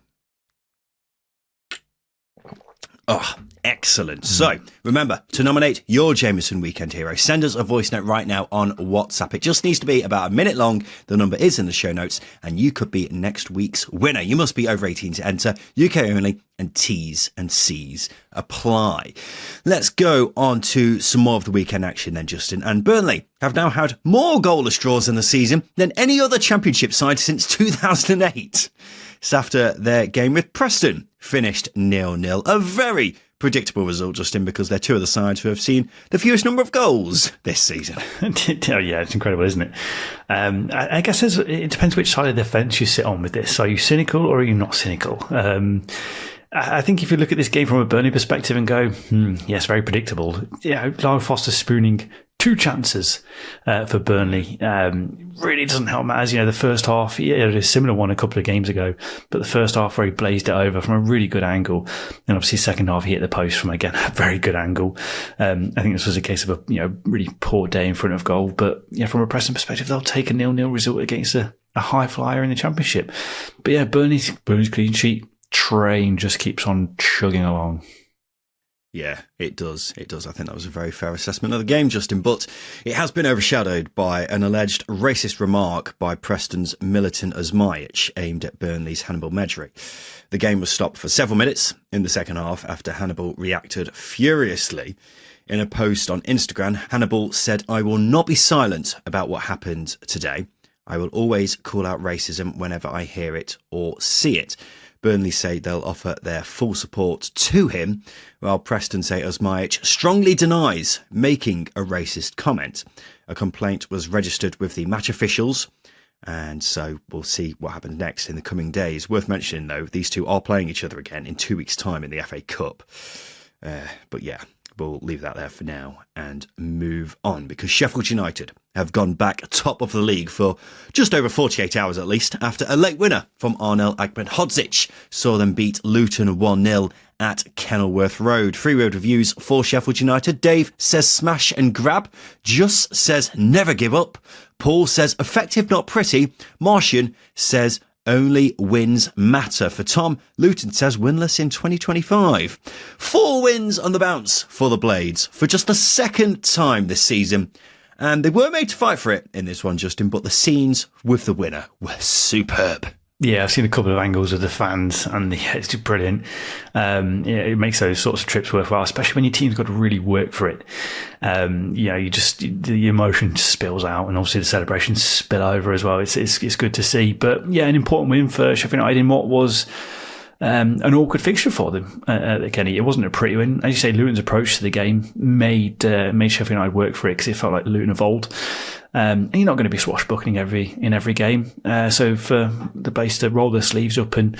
Speaker 1: Oh, excellent. So remember to nominate your Jameson Weekend Hero. Send us a voice note right now on WhatsApp. It just needs to be about a minute long. The number is in the show notes and you could be next week's winner. You must be over 18 to enter. UK only, and T's and C's apply. Let's go on to some more of the weekend action then, Justin. And Burnley have now had more goalless draws in the season than any other championship side since 2008. It's after their game with Preston finished 0-0. A very predictable result, Justin, because they're two of the sides who have seen the fewest number of goals this season.
Speaker 2: Oh, yeah, it's incredible, isn't it? I guess it depends which side of the fence you sit on with this. Are you cynical or are you not cynical? I think if you look at this game from a Burnley perspective and go, yes, very predictable. Yeah, Lyle Foster spooning 2 chances for Burnley really doesn't help matters. You know, the first half, he had a similar one a couple of games ago, but the first half where he blazed it over from a really good angle, and obviously second half he hit the post from again a very good angle. I think this was a case of a really poor day in front of goal, but yeah, from a Preston perspective, they'll take a 0-0 result against a high flyer in the Championship. But yeah, Burnley's clean sheet train just keeps on chugging along.
Speaker 1: Yeah, it does. It does. I think that was a very fair assessment of the game, Justin, but it has been overshadowed by an alleged racist remark by Preston's Militant Osmajic aimed at Burnley's Hannibal Medri. The game was stopped for several minutes in the second half after Hannibal reacted furiously. In a post on Instagram, Hannibal said, "I will not be silent about what happened today. I will always call out racism whenever I hear it or see it." Burnley say they'll offer their full support to him, while Preston say Osmajic strongly denies making a racist comment. A complaint was registered with the match officials, and so we'll see what happens next in the coming days. Worth mentioning, though, these two are playing each other again in 2 weeks' time in the FA Cup. But yeah, we'll leave that there for now and move on, because Sheffield United have gone back top of the league for just over 48 hours at least, after a late winner from Arnel Akbenhodzic saw them beat Luton 1-0 at Kenilworth Road. 3-word reviews for Sheffield United. Dave says smash and grab. Just says never give up. Paul says effective not pretty. Martian says only wins matter. For Tom, Luton says winless in 2025. 4 wins on the bounce for the Blades for just the second time this season. And they were made to fight for it in this one, Justin, but the scenes with the winner were superb.
Speaker 2: Yeah, I've seen a couple of angles of the fans, and it's just brilliant. It makes those sorts of trips worthwhile, especially when your team's got to really work for it. The emotion spills out, and obviously the celebrations spill over as well. It's good to see. But yeah, an important win for Sheffield United in what was an awkward fixture for them, Kenny. It wasn't a pretty win. As you say, Luton's approach to the game made Sheffield United work for it, because it felt like Luton of old. And you're not going to be swashbuckling in every game. So for the Blades to roll their sleeves up and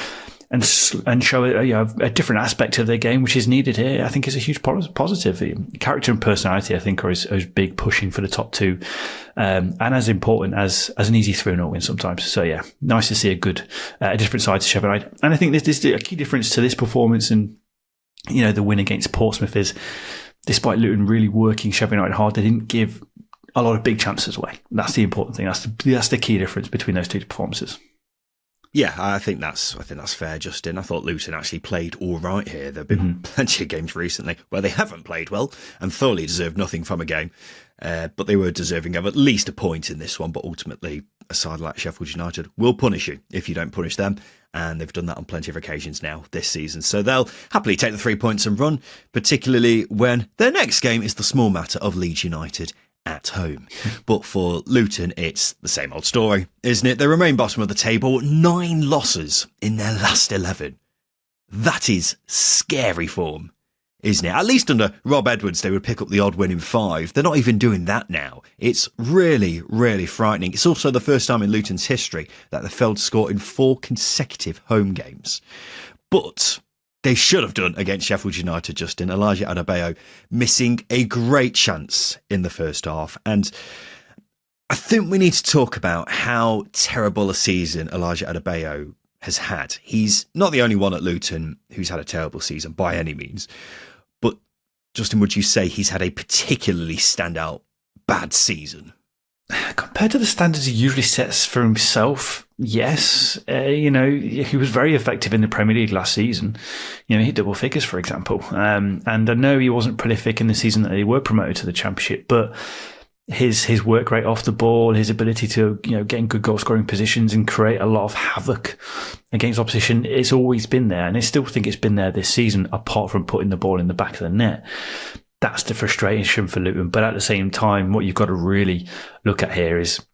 Speaker 2: show a different aspect of their game, which is needed here, I think is a huge positive. Character and personality, I think, are as big pushing for the top 2, and as important as an easy 3-0 win sometimes. So yeah, nice to see a different side to Sheffield United. And I think this a key difference to this performance and the win against Portsmouth is, despite Luton really working Sheffield United hard, they didn't give a lot of big chances away. That's the important thing. That's the key difference between those two performances.
Speaker 1: Yeah, I think that's fair, Justin. I thought Luton actually played all right here. There have been plenty of games recently where they haven't played well and thoroughly deserved nothing from a game. But they were deserving of at least a point in this one. But ultimately, a side like Sheffield United will punish you if you don't punish them. And they've done that on plenty of occasions now this season. So they'll happily take the 3 points and run, particularly when their next game is the small matter of Leeds United at home. But for Luton, it's the same old story, isn't it? They remain bottom of the table, 9 losses in their last 11. That is scary form, isn't it? At least under Rob Edwards, they would pick up the odd win in 5. They're not even doing that now. It's really, really frightening. It's also the first time in Luton's history that they failed to score in 4 consecutive home games. But they should have done against Sheffield United, Justin. Elijah Adebayo missing a great chance in the first half. And I think we need to talk about how terrible a season Elijah Adebayo has had. He's not the only one at Luton who's had a terrible season by any means. But, Justin, would you say he's had a particularly standout bad season?
Speaker 2: God, compared to the standards he usually sets for himself, yes. He was very effective in the Premier League last season. He hit double figures, for example. And I know he wasn't prolific in the season that they were promoted to the Championship, but his work rate off the ball, his ability to get in good goal scoring positions and create a lot of havoc against opposition, it's always been there, and I still think it's been there this season. Apart from putting the ball in the back of the net, that's the frustration for Luton. But at the same time, what you've got to really look at here is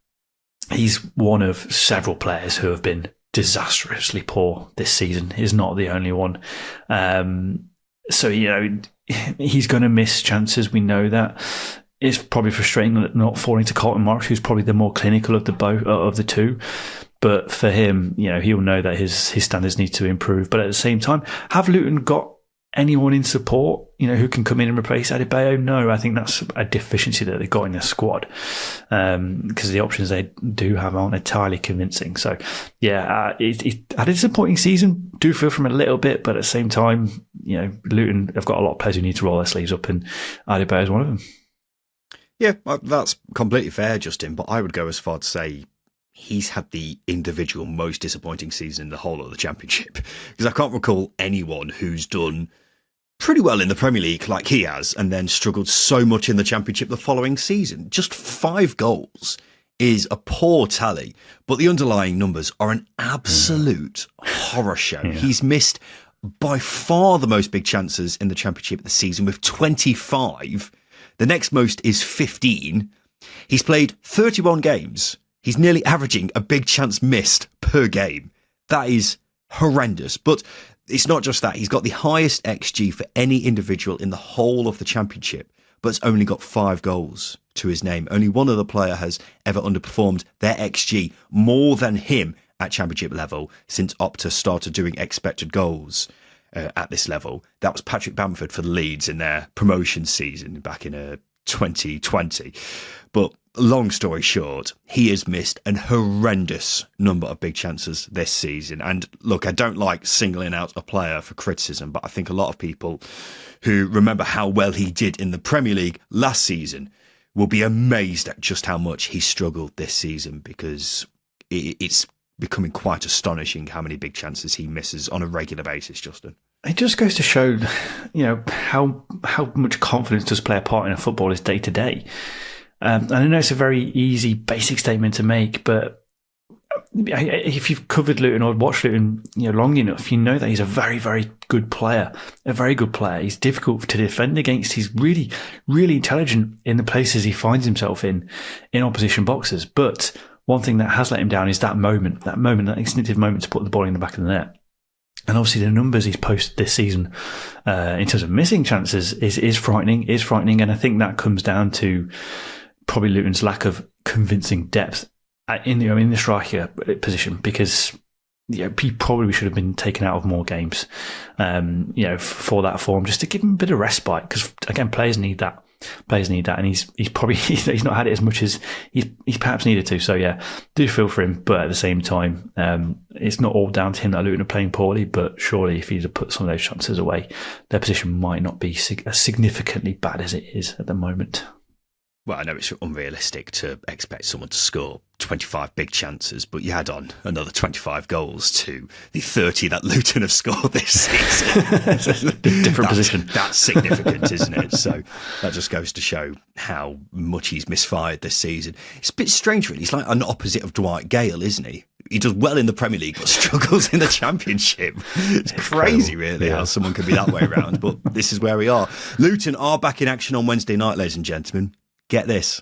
Speaker 2: he's one of several players who have been disastrously poor this season. He's not the only one. So he's going to miss chances. We know that. It's probably frustrating not falling to Carlton Morris, who's probably the more clinical of the two. But for him, he'll know that his standards need to improve. But at the same time, have Luton got anyone in support, who can come in and replace Adebayo? No, I think that's a deficiency that they've got in their squad, because the options they do have aren't entirely convincing. So, it had a disappointing season. Do feel from a little bit, but at the same time, Luton have got a lot of players who need to roll their sleeves up, and Adebayo is one of them.
Speaker 1: Yeah, that's completely fair, Justin, but I would go as far to say he's had the individual most disappointing season in the whole of the Championship, because I can't recall anyone who's done pretty well in the Premier League like he has and then struggled so much in the Championship the following season. Just 5 goals is a poor tally, but the underlying numbers are an absolute horror show. Yeah. He's missed by far the most big chances in the Championship this season with 25. The next most is 15. He's played 31 games. He's nearly averaging a big chance missed per game. That is horrendous. But it's not just that. He's got the highest XG for any individual in the whole of the Championship, but it's only got 5 goals to his name. Only one other player has ever underperformed their XG more than him at Championship level since Opta started doing expected goals at this level. That was Patrick Bamford for the Leeds in their promotion season back in 2020. But long story short, he has missed an horrendous number of big chances this season. And look, I don't like singling out a player for criticism, but I think a lot of people who remember how well he did in the Premier League last season will be amazed at just how much he struggled this season, because it's becoming quite astonishing how many big chances he misses on a regular basis, Justin.
Speaker 2: It just goes to show, how much confidence does play a part in a footballer's day to day. And I know it's a very easy, basic statement to make, but if you've covered Luton or watched Luton, long enough, you know that he's a very, very good player. A very good player. He's difficult to defend against. He's really, really intelligent in the places he finds himself in opposition boxes. But one thing that has let him down is that instinctive moment to put the ball in the back of the net. And obviously the numbers he's posted this season in terms of missing chances is frightening. And I think that comes down to probably Luton's lack of convincing depth in the striker position, because he probably should have been taken out of more games for that form, just to give him a bit of respite, because again, players need that, and he's probably he's not had it as much as he perhaps needed to. So do feel for him, but at the same time, it's not all down to him that Luton are playing poorly. But surely, if he'd have put some of those chances away, their position might not be as significantly bad as it is at the moment.
Speaker 1: Well, I know it's unrealistic to expect someone to score 25 big chances, but you add on another 25 goals to the 30 that Luton have scored this season.
Speaker 2: Different position.
Speaker 1: That's significant, isn't it? So that just goes to show how much he's misfired this season. It's a bit strange, really. He's like an opposite of Dwight Gale, isn't he? He does well in the Premier League, but struggles in the Championship. It's crazy, really, how someone could be that way around. But this is where we are. Luton are back in action on Wednesday night, ladies and gentlemen. Get this.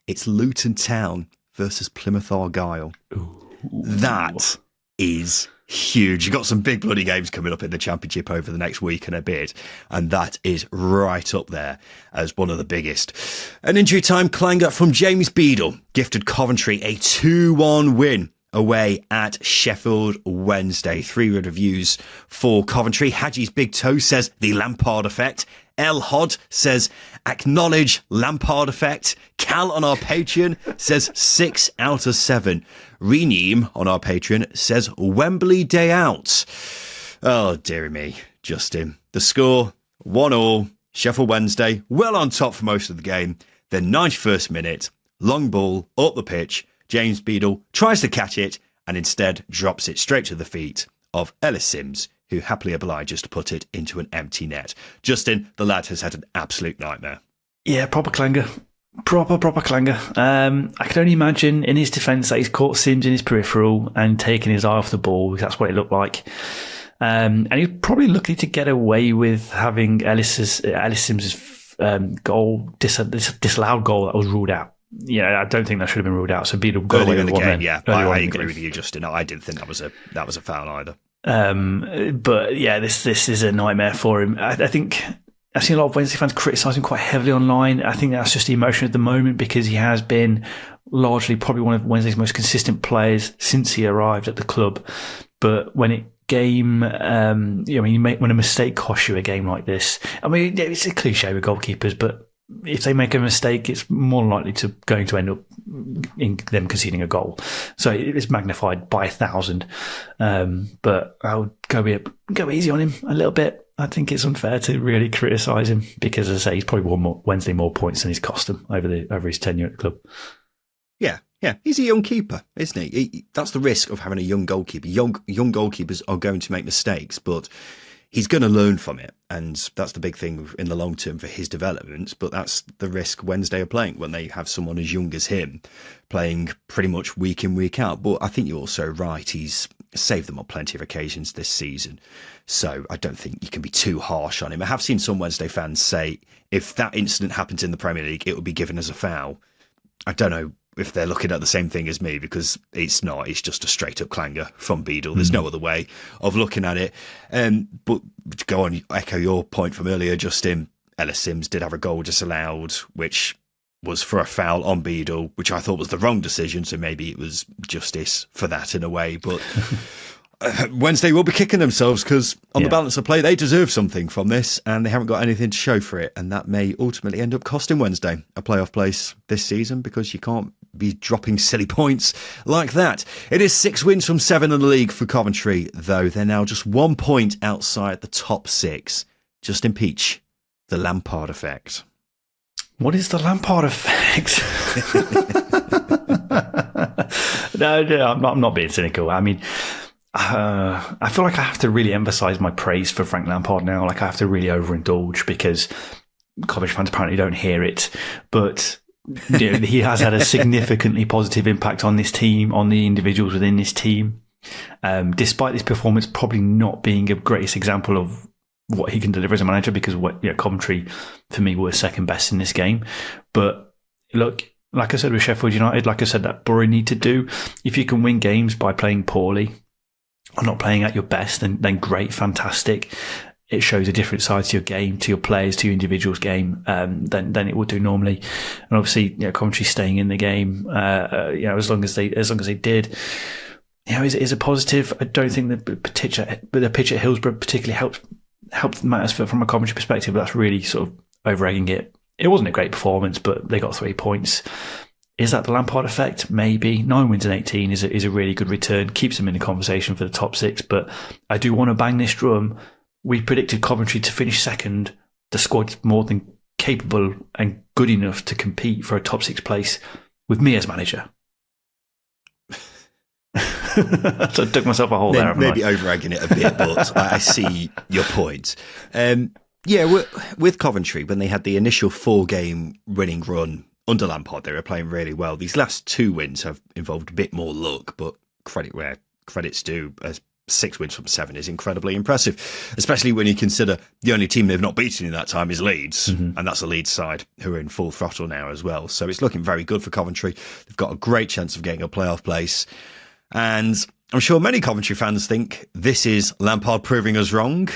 Speaker 1: It's Luton Town versus Plymouth Argyle. Ooh. That is huge. You've got some big bloody games coming up in the Championship over the next week and a bit, and that is right up there as one of the biggest. An injury time clanger from James Beadle gifted Coventry a 2-1 win away at Sheffield Wednesday. 3 reviews for Coventry. Hadji's Big Toe says the Lampard effect. El Hod says acknowledge Lampard effect. Cal on our Patreon says 6 out of 7. Reneem on our Patreon says Wembley day out. Oh, dearie me, Justin. The score, 1-1. Sheffield Wednesday, well on top for most of the game. Then 91st minute, long ball up the pitch. James Beadle tries to catch it and instead drops it straight to the feet of Ellis Sims, who happily obliges to put it into an empty net. Justin, the lad has had an absolute nightmare.
Speaker 2: Yeah, proper clanger. Proper clanger. I can only imagine in his defence that he's caught Sims in his peripheral and taken his eye off the ball, because that's what it looked like. And he's probably lucky to get away with having Ellis Sims's goal, disallowed goal that was ruled out. Yeah, I don't think that should have been ruled out. So Beadle got away with one then.
Speaker 1: Yeah, I agree with you, Justin. I didn't think that was a foul either.
Speaker 2: But yeah, this is a nightmare for him. I think I've seen a lot of Wednesday fans criticise him quite heavily online. I think that's just the emotion of the moment, because he has been largely probably one of Wednesday's most consistent players since he arrived at the club. But when when a mistake costs you a game like this, I mean, it's a cliche with goalkeepers, but if they make a mistake, it's more likely going to end up in them conceding a goal. So it's magnified by 1,000. But I would go easy on him a little bit. I think it's unfair to really criticise him, because, as I say, he's probably won Wednesday more points than he's cost him over his tenure at the club.
Speaker 1: Yeah, he's a young keeper, isn't he? That's the risk of having a young goalkeeper. Young goalkeepers are going to make mistakes, but he's going to learn from it, and that's the big thing in the long term for his development. But that's the risk Wednesday are playing when they have someone as young as him playing pretty much week in, week out. But I think you're also right. He's saved them on plenty of occasions this season, so I don't think you can be too harsh on him. I have seen some Wednesday fans say if that incident happens in the Premier League, it would be given as a foul. I don't know if they're looking at the same thing as me, because it's not. It's just a straight up clanger from Beadle. There's no other way of looking at it. But to go on, echo your point from earlier, Justin, Ellis Sims did have a goal disallowed, which was for a foul on Beadle, which I thought was the wrong decision. So maybe it was justice for that in a way. But Wednesday will be kicking themselves, because on the balance of play, they deserve something from this, and they haven't got anything to show for it. And that may ultimately end up costing Wednesday a playoff place this season, because you can't be dropping silly points like that. It is 6 wins from 7 in the league for Coventry, though they're now just 1 point outside the top 6. Justin Peach, the Lampard effect.
Speaker 2: What is the Lampard effect? No, I'm not being cynical. I mean, I feel like I have to really emphasise my praise for Frank Lampard now. Like, I have to really overindulge, because Coventry fans apparently don't hear it. But he has had a significantly positive impact on this team, on the individuals within this team. Despite this performance probably not being a greatest example of what he can deliver as a manager, because Coventry, for me, were second best in this game. But look, like I said with Sheffield United, like I said, that Bury need to do. If you can win games by playing poorly or not playing at your best, then great, fantastic. It shows a different side to your game, to your players, to your individuals' game than it would do normally. And obviously, Coventry staying in the game, as long as they did, is a positive. I don't think the pitch at Hillsborough particularly helped matters from a Coventry perspective. But that's really sort of over-egging it. It wasn't a great performance, but they got 3 points. Is that the Lampard effect? Maybe. 9 wins in 18 is a really good return. Keeps them in the conversation for the top 6. But I do want to bang this drum. We predicted Coventry to finish second. The squad's more than capable and good enough to compete for a top 6 place with me as manager. So I dug myself a hole there.
Speaker 1: Maybe over-egging it a bit, but I see your point. With Coventry, when they had the initial 4-game winning run under Lampard, they were playing really well. These last 2 wins have involved a bit more luck, but credit where credit's due. 6 wins from 7 is incredibly impressive, especially when you consider the only team they've not beaten in that time is Leeds, and that's the Leeds side who are in full throttle now as well. So it's looking very good for Coventry. They've got a great chance of getting a playoff place, and I'm sure many Coventry fans think this is Lampard proving us wrong.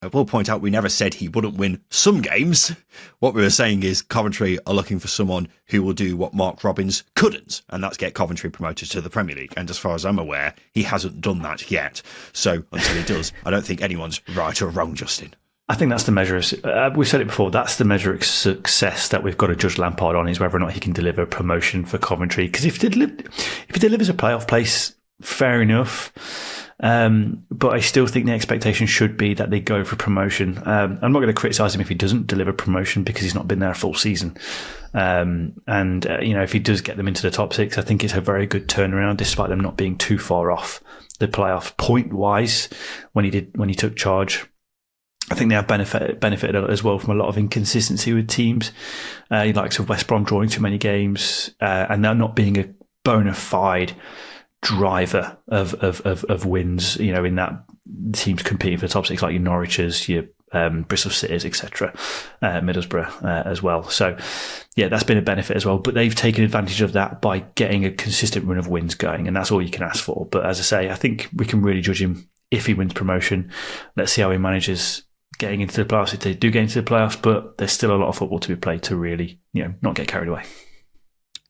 Speaker 1: I will point out we never said he wouldn't win some games. What we were saying is Coventry are looking for someone who will do what Mark Robins couldn't, and that's get Coventry promoted to the Premier League. And as far as I'm aware, he hasn't done that yet. So until he does, I don't think anyone's right or wrong, Justin.
Speaker 2: I think that's the measure of, we've said it before, that's the measure of success that we've got to judge Lampard on, is whether or not he can deliver promotion for Coventry. Because if he delivers a playoff place, fair enough. But I still think the expectation should be that they go for promotion. I'm not going to criticise him if he doesn't deliver promotion because he's not been there a full season. If he does get them into the top six, I think it's a very good turnaround, despite them not being too far off the playoff point wise when he took charge. I think they have benefited as well from a lot of inconsistency with teams. He likes of West Brom drawing too many games, and they're not being a bona fide driver of wins. In that teams competing for the top six, like your Norwiches, your Bristol Cities, etc., Middlesbrough as well. So, yeah, that's been a benefit as well. But they've taken advantage of that by getting a consistent run of wins going, and that's all you can ask for. But as I say, I think we can really judge him if he wins promotion. Let's see how he manages getting into the playoffs if they do get into the playoffs, but there's still a lot of football to be played to really, not get carried away.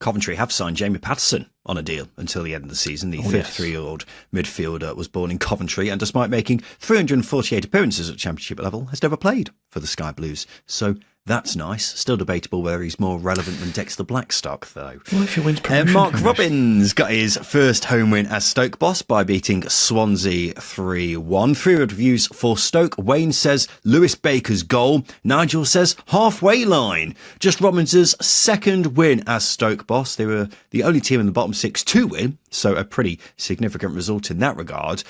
Speaker 1: Coventry have signed Jamie Patterson on a deal until the end of the season. The 33-year-old midfielder was born in Coventry and despite making 348 appearances at Championship level, has never played for the Sky Blues. So that's nice. Still debatable whether he's more relevant than Dexter Blackstock, though.
Speaker 2: Well, if he wins promotion,
Speaker 1: Mark Robbins got his first home win as Stoke boss by beating Swansea 3-1. 3 reviews for Stoke. Wayne says Lewis Baker's goal. Nigel says halfway line. Just Robbins' second win as Stoke boss. They were the only team in the bottom six to win, so a pretty significant result in that regard.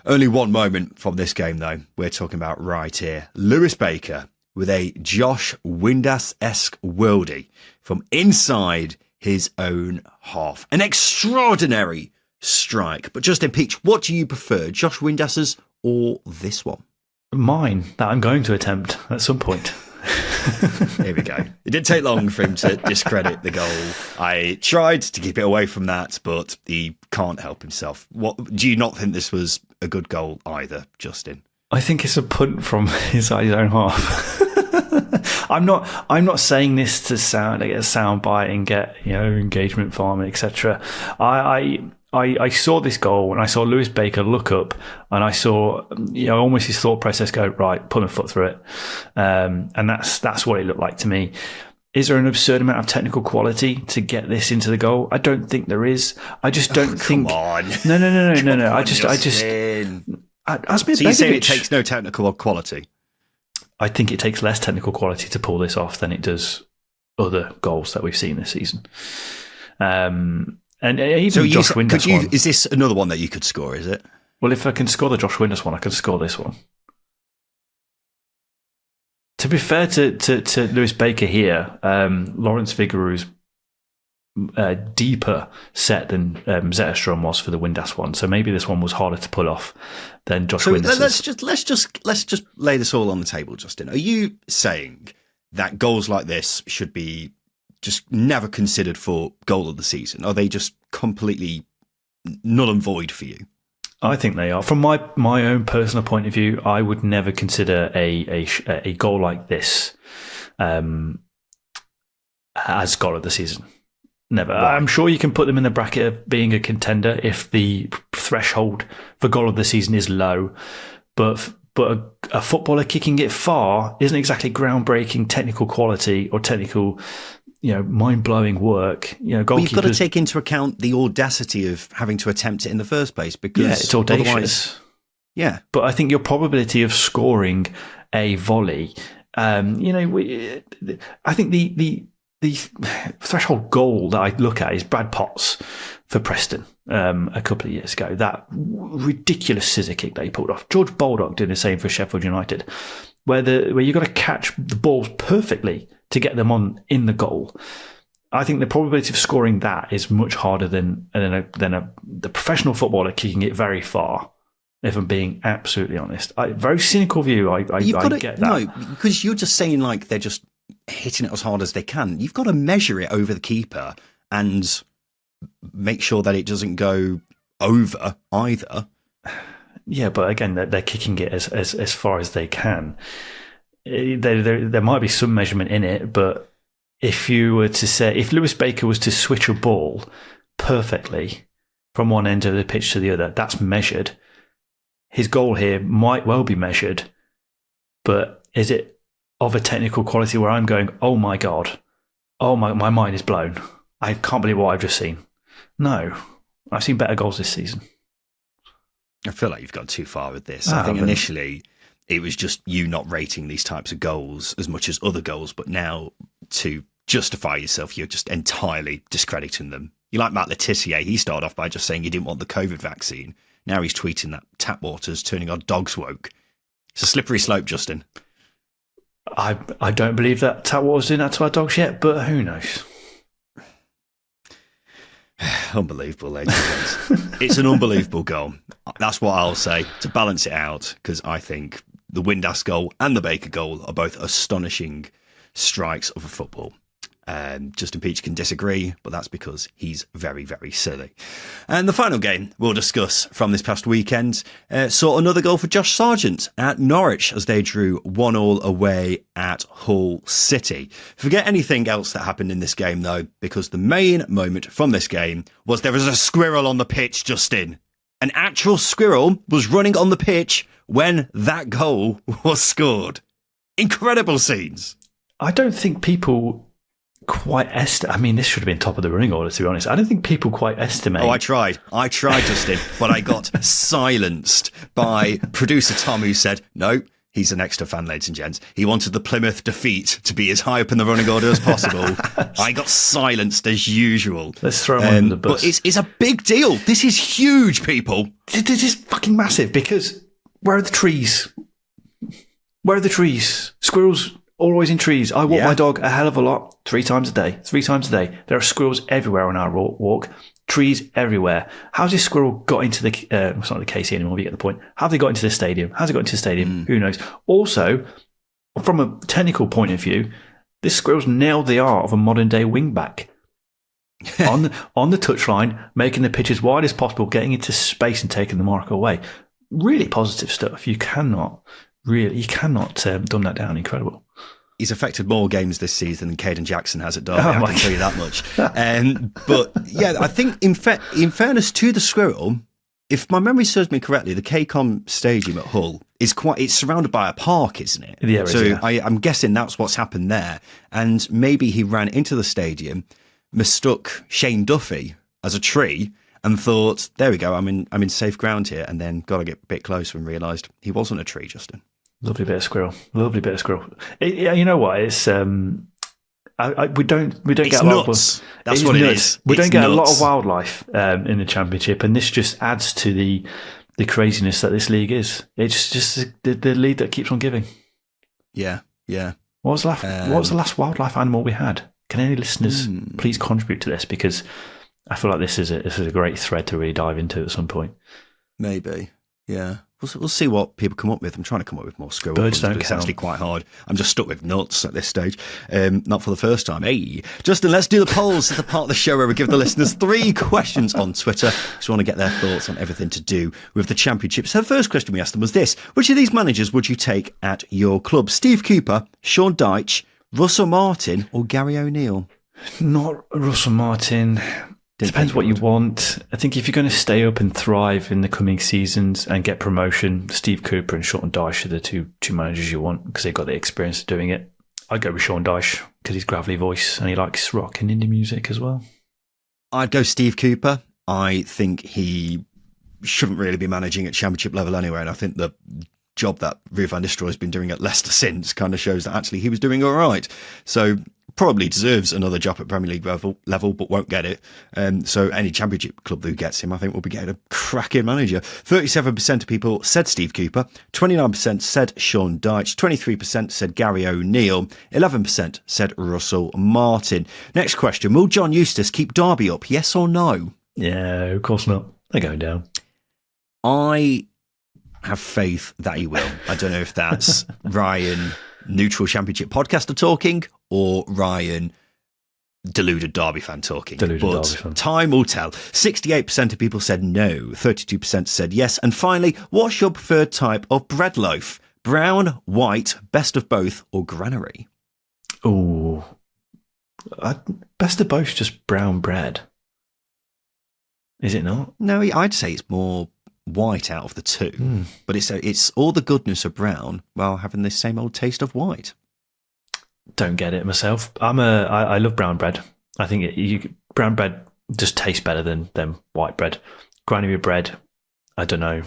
Speaker 1: Only one moment from this game, though, we're talking about right here. Lewis Baker with a Josh Windass-esque worldie from inside his own half. An extraordinary strike. But Justin Peach, what do you prefer, Josh Windass's or this one?
Speaker 2: Mine, that I'm going to attempt at some point.
Speaker 1: Here we go. It didn't take long for him to discredit the goal. I tried to keep it away from that, but he can't help himself. What do you not think this was a good goal either, Justin?
Speaker 2: I think it's a punt from inside his own half. I'm not saying this to get a sound bite and get engagement farm, etc. I saw this goal and I saw Lewis Baker look up and I saw almost his thought process go, right, put my foot through it, and that's what it looked like to me. Is there an absurd amount of technical quality to get this into the goal? I don't think there is. I just don't think.
Speaker 1: Come on.
Speaker 2: No. I just.
Speaker 1: So you're saying it takes no technical quality?
Speaker 2: I think it takes less technical quality to pull this off than it does other goals that we've seen this season. And even so Josh Windass one.
Speaker 1: Is this another one that you could score, is it?
Speaker 2: Well, if I can score the Josh Windass one, I can score this one. To be fair to Lewis Baker here, Lawrence Vigouroux's deeper set than Zetterstrom was for the Windass one, so maybe this one was harder to pull off than Josh Windass.
Speaker 1: Let's just lay this all on the table, Justin. Are you saying that goals like this should be just never considered for goal of the season? Are they just completely null and void for you?
Speaker 2: I think they are. From my own personal point of view, I would never consider a goal like this as goal of the season. Never. Right. I'm sure you can put them in the bracket of being a contender if the threshold for goal of the season is low. But a footballer kicking it far isn't exactly groundbreaking technical quality or technical, mind-blowing work.
Speaker 1: But you've got to take into account the audacity of having to attempt it in the first place because
Speaker 2: it's audacious.
Speaker 1: Yeah.
Speaker 2: But I think your probability of scoring a volley, I think the threshold goal that I look at is Brad Potts for Preston a couple of years ago. That ridiculous scissor kick that he pulled off. George Baldock did the same for Sheffield United, where you've got to catch the balls perfectly to get them in the goal. I think the probability of scoring that is much harder than the professional footballer kicking it very far. If I'm being absolutely honest, very cynical view. I get that.
Speaker 1: No, because you're just saying like they're just hitting it as hard as they can. You've got to measure it over the keeper and make sure that it doesn't go over either.
Speaker 2: Yeah, but again, they're kicking it as far as they can. There might be some measurement in it, but if you were to say, if Lewis Baker was to switch a ball perfectly from one end of the pitch to the other, that's measured. His goal here might well be measured, but is it of a technical quality where I'm going, oh my God, my mind is blown. I can't believe what I've just seen. No, I've seen better goals this season.
Speaker 1: I feel like you've gone too far with this. I think initially it was just you not rating these types of goals as much as other goals, but now to justify yourself, you're just entirely discrediting them. You like Matt Letizia, he started off by just saying he didn't want the COVID vaccine. Now he's tweeting that tap water's turning our dogs woke. It's a slippery slope, Justin.
Speaker 2: I don't believe that tap water's doing that to our dogs yet, but who knows?
Speaker 1: Unbelievable, ladies and gents. It's an unbelievable goal. That's what I'll say to balance it out, because I think the Windass goal and the Baker goal are both astonishing strikes of a football. Justin Peach can disagree, but that's because he's very, very silly. And the final game we'll discuss from this past weekend saw another goal for Josh Sargent at Norwich as they drew 1-1 away at Hull City. Forget anything else that happened in this game, though, because the main moment from this game was there was a squirrel on the pitch, Justin. An actual squirrel was running on the pitch when that goal was scored. Incredible scenes.
Speaker 2: I don't think people quite I mean, this should have been top of the running order, to be honest. I don't think people quite estimate.
Speaker 1: Oh, I tried, Justin, but I got silenced by producer Tom, who said, no, he's an extra fan, ladies and gents. He wanted the Plymouth defeat to be as high up in the running order as possible. I got silenced as usual.
Speaker 2: Let's throw him under the bus.
Speaker 1: But it's a big deal. This is huge, people.
Speaker 2: This is fucking massive, because where are the trees? Where are the trees? Squirrels always in trees. I walk my dog a hell of a lot, 3 times a day. There are squirrels everywhere on our walk. Trees everywhere. How's this squirrel got into the... it's not the KC anymore, but you get the point. How have they got into the stadium? How's it got into the stadium? Who knows? Also, from a technical point of view, this squirrel's nailed the art of a modern-day wing-back. on the touchline, making the pitch as wide as possible, getting into space and taking the marker away. Really positive stuff. You cannot dumb that down. Incredible.
Speaker 1: He's affected more games this season than Caden Jackson has at Derby, I can tell you that much. But yeah, I think in fairness to the squirrel, if my memory serves me correctly, the KCOM Stadium at Hull is it's surrounded by a park, isn't it?
Speaker 2: Yeah, so
Speaker 1: I'm guessing that's what's happened there. And maybe he ran into the stadium, mistook Shane Duffy as a tree, and thought, there we go, I'm in safe ground here, and then got to get a bit closer and realised he wasn't a tree, Justin.
Speaker 2: Lovely bit of squirrel. You know what? It's we don't get a lot of.
Speaker 1: That's what it is.
Speaker 2: We don't get a lot of wildlife in the Championship, and this just adds to the craziness that this league is. It's just the league that keeps on giving.
Speaker 1: Yeah.
Speaker 2: What was the last wildlife animal we had? Can any listeners please contribute to this, because I feel like this is a great thread to really dive into at some point.
Speaker 1: Maybe, yeah. We'll see what people come up with. I'm trying to come up with more squirrel
Speaker 2: Birds
Speaker 1: puns,
Speaker 2: don't
Speaker 1: but it's
Speaker 2: count.
Speaker 1: actually quite hard. I'm just stuck with nuts at this stage. Not for the first time. Hey, Justin, let's do the polls. It's the part of the show where we give the listeners 3 questions on Twitter. Just want to get their thoughts on everything to do with the Championship. So the first question we asked them was this: which of these managers would you take at your club? Steve Cooper, Sean Dyche, Russell Martin, or Gary O'Neill?
Speaker 2: Not Russell Martin. Depends what you want. I think if you're going to stay up and thrive in the coming seasons and get promotion, Steve Cooper and Sean Dyche are the two managers you want, because they've got the experience of doing it. I'd go with Sean Dyche because he's gravelly voice and he likes rock and indie music as well.
Speaker 1: I'd go Steve Cooper. I think he shouldn't really be managing at Championship level anyway, and I think the job that Ruud van Nistelrooy has been doing at Leicester since kind of shows that actually he was doing all right. So probably deserves another job at Premier League level, but won't get it. So any Championship club who gets him, I think, will be getting a cracking manager. 37% of people said Steve Cooper, 29% said Sean Dyche, 23% said Gary O'Neill, 11% said Russell Martin. Next question: will John Eustace keep Derby up? Yes or no?
Speaker 2: Yeah, of course not. They're going down.
Speaker 1: I have faith that he will. I don't know if that's Ryan, neutral Championship podcaster talking, or Ryan, deluded Derby fan talking. Derby fan. Time will tell. 68% of people said no, 32% said yes. And finally, what's your preferred type of bread loaf? Brown, white, best of both, or granary?
Speaker 2: Oh, best of both, just brown bread. Is it not?
Speaker 1: No, I'd say it's more white out of the two, but it's all the goodness of brown while having this same old taste of white.
Speaker 2: Don't get it myself. I love brown bread. I think brown bread just tastes better than white bread. Granary bread, I don't know.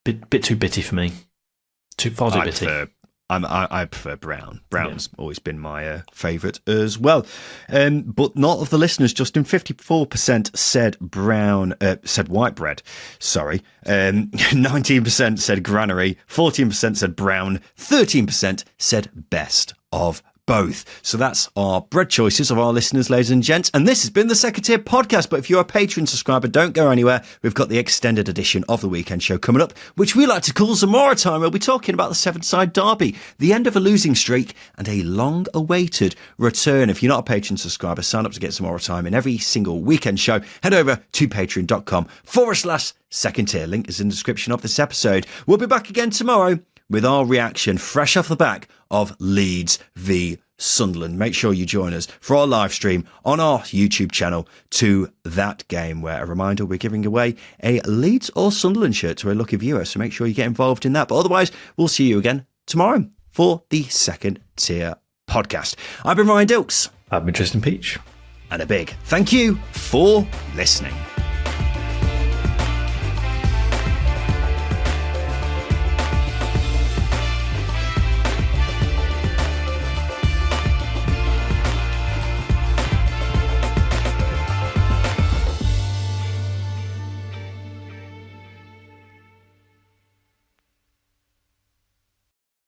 Speaker 2: bit too bitty for me. Far too bitty.
Speaker 1: I prefer brown. Brown's always been my favourite as well. But not of the listeners, Justin. 54% said brown, said white bread. Sorry. 19% said granary. 14% said brown. 13% said best of both. So that's our bread choices of our listeners, ladies and gents. And this has been the Second Tier Podcast. But if you're a Patreon subscriber, don't go anywhere. We've got the extended edition of the weekend show coming up, which we like to call Zamora Time. We'll be talking about the Seven-Side Derby, the end of a losing streak, and a long-awaited return. If you're not a Patreon subscriber, sign up to get Zamora Time in every single weekend show. Head over to patreon.com/second tier. Link is in the description of this episode. We'll be back again tomorrow with our reaction fresh off the back of Leeds v Sunderland. Make sure you join us for our live stream on our YouTube channel to that game, where, a reminder, we're giving away a Leeds or Sunderland shirt to a lucky viewer, so make sure you get involved in that. But otherwise, we'll see you again tomorrow for the Second Tier Podcast. I've been Ryan Dilks.
Speaker 2: I've been Justin Peach.
Speaker 1: And a big thank you for listening.